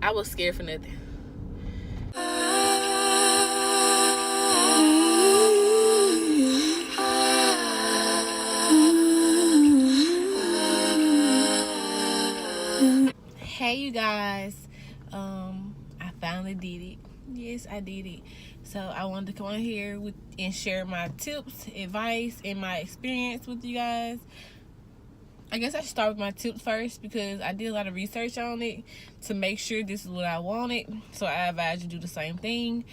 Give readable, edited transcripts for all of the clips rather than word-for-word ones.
I was scared for nothing. Hey you guys, I finally did it. Yes, I did it. So I wanted to come on here and share my tips, advice, and my experience with you guys. I guess I should start with my tips first because I did a lot of research on it to make sure this is what I wanted. So I advise you do the same thing.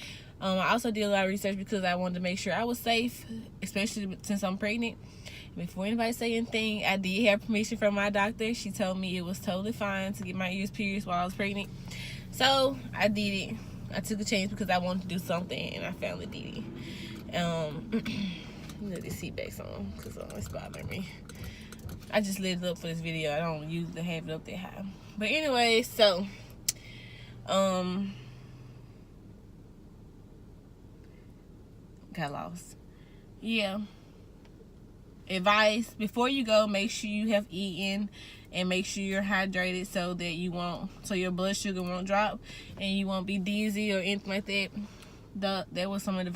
I also did a lot of research because I wanted to make sure I was safe, especially since I'm pregnant. Before anybody say anything, I did have permission from my doctor. She told me it was totally fine to get my ears pierced while I was pregnant. So I did it. I took a chance because I wanted to do something, and I finally did it. Let the seat back on because it's bothering me. I just lit it up for this video. I don't usually have it up that high. But anyway, so got lost. Yeah. Advice: before you go, make sure you have eaten and make sure you're hydrated so that so your blood sugar won't drop and you won't be dizzy or anything like that. That was some of the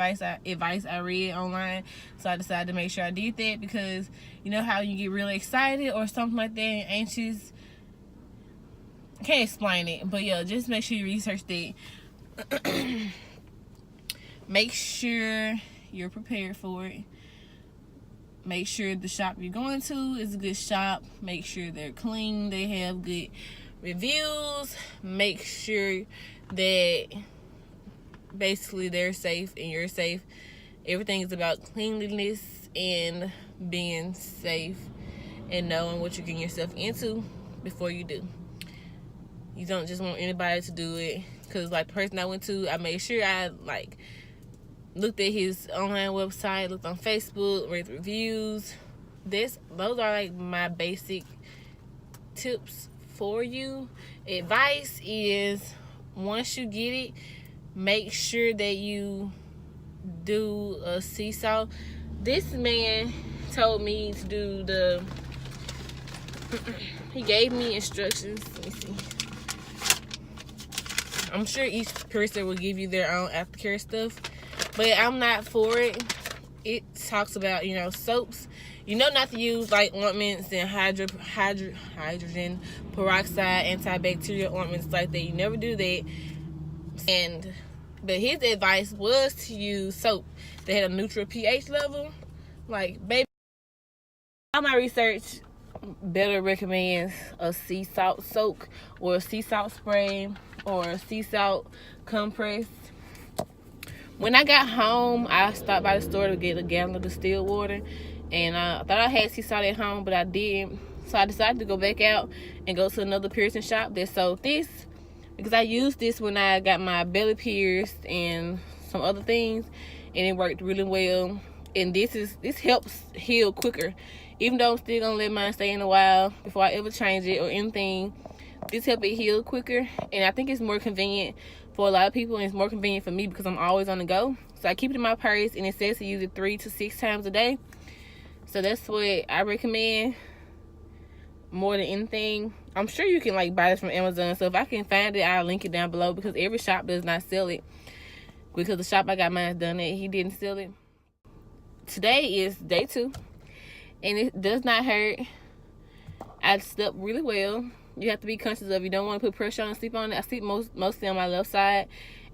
advice I read online, so I decided to make sure I did that because you know how you get really excited or something like that and anxious. I can't explain it, but yeah, just make sure you research that. Make sure you're prepared for it. Make sure the shop you're going to is a good shop. Make sure they're clean, they have good reviews. Make sure that basically they're safe and you're safe. Everything is about cleanliness and being safe and knowing what you're getting yourself into before you do. You don't just want anybody to do it, because like the person I went to, I made sure I looked at his online website, looked on Facebook, read the reviews. Those are like my basic tips for you. Advice is, once you get it, make sure that you do a sea salt. This man told me to do he gave me instructions. Let me see. I'm sure each person will give you their own aftercare stuff, but I'm not for it. It talks about, soaps. Not to use like ointments and hydrogen peroxide, antibacterial ointments like that. You never do that. But his advice was to use soap that had a neutral pH level. Like, baby, all my research better recommends a sea salt soak or a sea salt spray or a sea salt compress. When I got home, I stopped by the store to get a gallon of distilled water, and I thought I had sea salt at home, but I didn't. So I decided to go back out and go to another piercing shop that sold this, because I used this when I got my belly pierced and some other things, and it worked really well. And this helps heal quicker. Even though I'm still gonna let mine stay in a while before I ever change it or anything, this helps it heal quicker, and I think it's more convenient for a lot of people, and it's more convenient for me because I'm always on the go. So I keep it in my purse, and it says to use it 3 to 6 times a day. So that's what I recommend more than anything. I'm sure you can buy this from Amazon, so if I can find it, I'll link it down below, because every shop does not sell it. Because the shop I got mine done at, he didn't sell it. Today is day 2, and it does not hurt. I slept really well. You have to be conscious of, you don't want to put pressure on and sleep on it. I sleep mostly on my left side,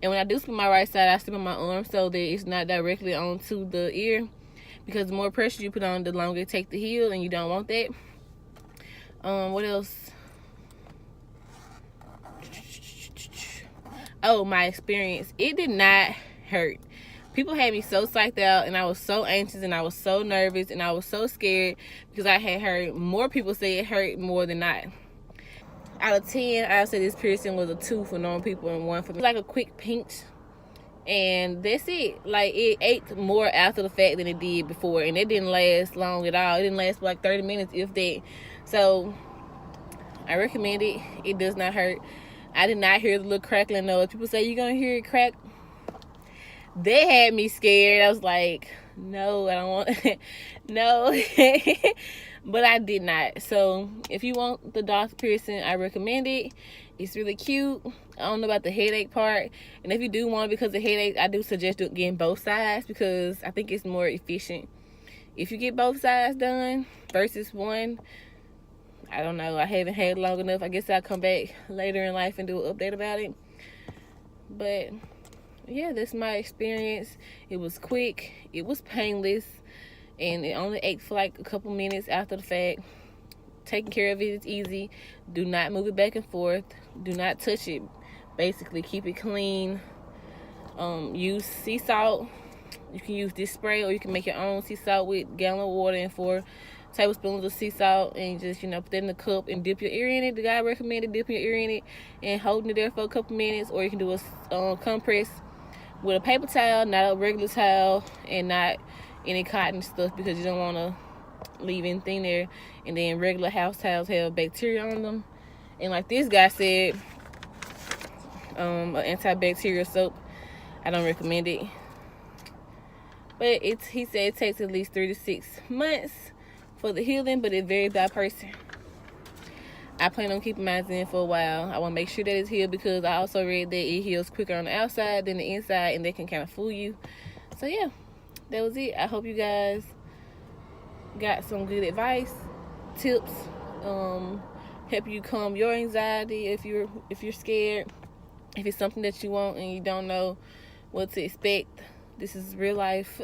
and when I do sleep on my right side, I sleep on my arm so that it's not directly onto the ear, because the more pressure you put on, the longer it takes to heal, and you don't want that. What else? Oh, my experience. It did not hurt. People had me so psyched out, and I was so anxious, and I was so nervous, and I was so scared because I had heard more people say it hurt more than not. Out of 10, I would say this piercing was a 2 for normal people and 1 for me. Like a quick pinch, and that's it. It ached more after the fact than it did before, and it didn't last long at all. It didn't last for 30 minutes, if that. So I recommend it. It does not hurt. I did not hear the little crackling noise. People say you're gonna hear it crack. They had me scared. I was like, no, I don't want no. But I did not. So if you want the Daith piercing, I recommend it. It's really cute. I don't know about the headache part. And if you do want it because of headache, I do suggest getting both sides because I think it's more efficient. If you get both sides done versus one, I don't know. I haven't had it long enough. I guess I'll come back later in life and do an update about it. But yeah, that's my experience. It was quick. It was painless. And it only ate for like a couple minutes after the fact. Taking care of it is easy. Do not move it back and forth. Do not touch it. Basically, keep it clean. Use sea salt. You can use this spray, or you can make your own sea salt with a gallon of water and 4 tablespoons of sea salt, and just, put that in the cup and dip your ear in it. The guy recommended dipping your ear in it and holding it there for a couple minutes, or you can do a compress with a paper towel, not a regular towel, and not any cotton stuff because you don't want to leave anything there. And then regular house towels have bacteria on them, and like this guy said, an antibacterial soap, I don't recommend it, but he said it takes at least 3 to 6 months for the healing, but it varies by person. I plan on keeping mine in for a while. I want to make sure that it's healed because I also read that it heals quicker on the outside than the inside, and that can kind of fool you. So yeah, that was it. I hope you guys got some good advice, tips, help you calm your anxiety if you're scared, if it's something that you want and you don't know what to expect. This is real life.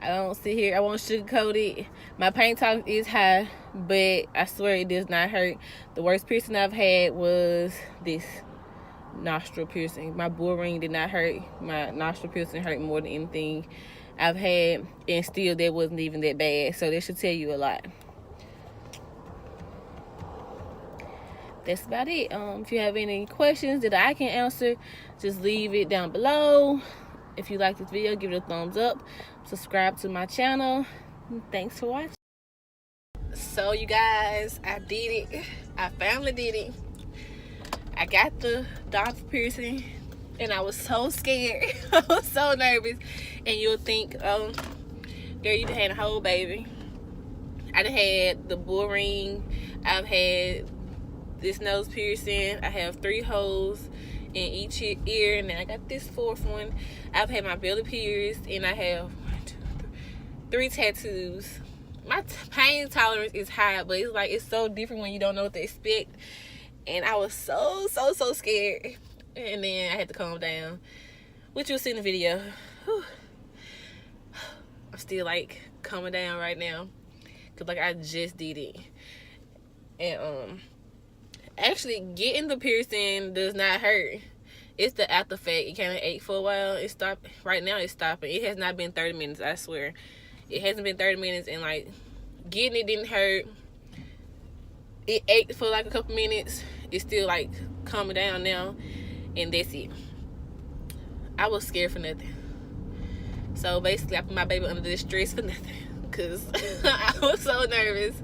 I don't sit here, I won't sugarcoat it. My pain tolerance is high, but I swear it does not hurt. The worst piercing I've had was this nostril piercing. My bull ring did not hurt. My nostril piercing hurt more than anything I've had, and still that wasn't even that bad. So that should tell you a lot. That's about it. If you have any questions that I can answer, just leave it down below. If you like this video, give it a thumbs up. Subscribe to my channel. Thanks for watching. So you guys, I did it. I finally did it. I got the doctor piercing, and I was so scared. I was so nervous. And you'll think, girl, you done had a whole baby. I done had the bull ring. I've had this nose piercing. I have 3 holes in each ear, and then I got this 4th one. I've had my belly pierced, and I have 3 tattoos. My pain tolerance is high, but it's so different when you don't know what to expect. And I was so scared, and then I had to calm down, which you'll see in the video. Whew. I'm still calming down right now because I just did it. And actually getting the piercing does not hurt. It's the after effect. It kind of ate for a while. It stopped. Right now it's stopping. It has not been 30 minutes, I swear. It hasn't been 30 minutes, and getting it didn't hurt. It ate for a couple minutes. It's still calming down now, and that's it. I was scared for nothing. So basically I put my baby under this stress for nothing because I was so nervous.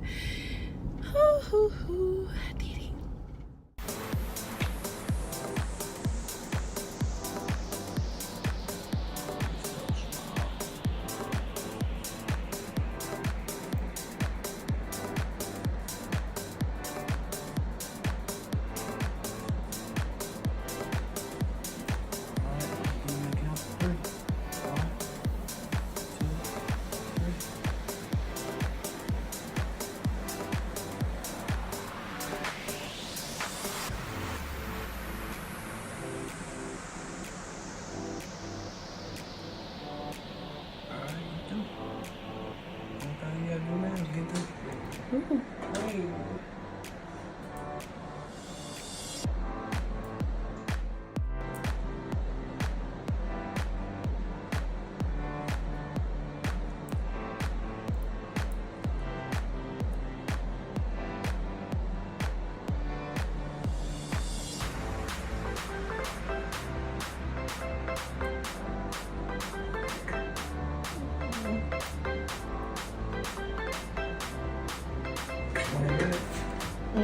I did it.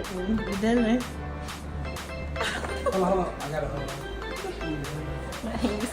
It doesn't. Hold on. I gotta hold on. My hands.